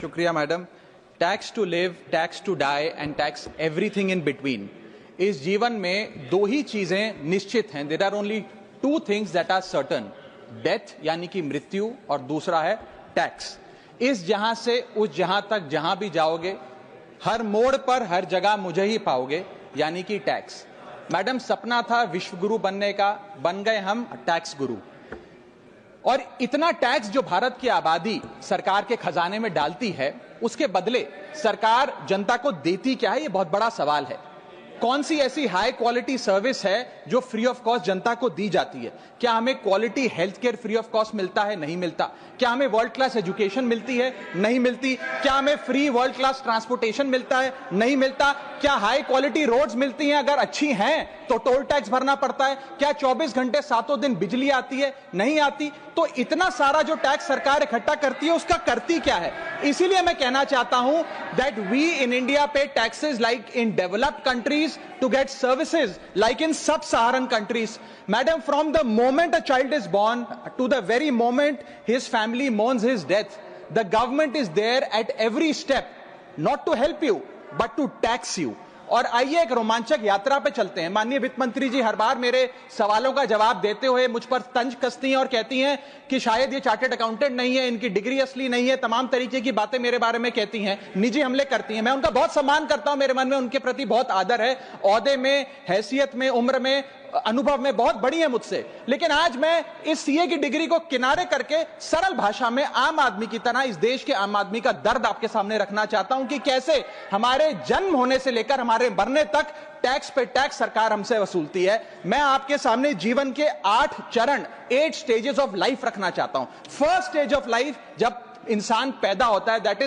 शुक्रिया madam. Tax to live, tax to die and tax everything in between. इस जीवन में दो ही चीजें निश्चित हैं। There are only two things that are certain, death यानी कि मृत्यु, और दूसरा है टैक्स। इस जहां से उस जहां तक जहां भी जाओगे, हर मोड़ पर हर जगह मुझे ही पाओगे, यानी कि टैक्स। मैडम, सपना था विश्व गुरु बनने का, बन गए हम टैक्स गुरु। और इतना टैक्स जो भारत की आबादी सरकार के खजाने में डालती है, उसके बदले सरकार जनता को देती क्या है, यह बहुत बड़ा सवाल है। कौन सी ऐसी हाई क्वालिटी सर्विस है जो फ्री ऑफ कॉस्ट जनता को दी जाती है? क्या हमें quality health care free of cost मिलता है? नहीं मिलता। क्या हमें वर्ल्ड क्लास एजुकेशन मिलती है? नहीं मिलती। क्या हमें फ्री वर्ल्ड क्लास ट्रांसपोर्टेशन मिलता है? नहीं मिलता। क्या हाई क्वालिटी रोड्स मिलती हैं? अगर अच्छी हैं तो टोल टैक्स भरना पड़ता है। क्या 24 घंटे सातों दिन बिजली आती है? नहीं आती। तो इतना सारा जो टैक्स सरकार इकट्ठा करती है, उसका करती क्या है? इसीलिए मैं कहना चाहता हूं दैट वी इन इंडिया पे taxes like in developed countries to get services like in sub-Saharan countries. Madam, from the moment a child is born to the very moment his family mourns his death, the government is there at every step, not to help you but to tax you. और आइए एक रोमांचक यात्रा पे चलते हैं। माननीय वित्त मंत्री जी हर बार मेरे सवालों का जवाब देते हुए मुझ पर तंज कसती हैं और कहती हैं कि शायद ये चार्टर्ड अकाउंटेंट नहीं है, इनकी डिग्री असली नहीं है, तमाम तरीके की बातें मेरे बारे में कहती हैं, निजी हमले करती हैं। मैं उनका बहुत सम्मान करता हूं, मेरे मन में उनके प्रति बहुत आदर है। ओहदे में, हैसियत में, उम्र में, अनुभव में बहुत बड़ी है मुझसे। लेकिन आज मैं इस सीए की डिग्री को किनारे करके सरल भाषा में आम आदमी की तरह इस देश के आम आदमी का दर्द आपके सामने रखना चाहता हूं कि कैसे हमारे जन्म होने से लेकर हमारे मरने तक टैक्स पे टैक्स सरकार हमसे वसूलती है। मैं आपके सामने जीवन के 8 चरण, 8 स्टेजेस ऑफ लाइफ रखना चाहता हूं। फर्स्ट स्टेज ऑफ लाइफ, जब इंसान पैदा होता है, दैट इज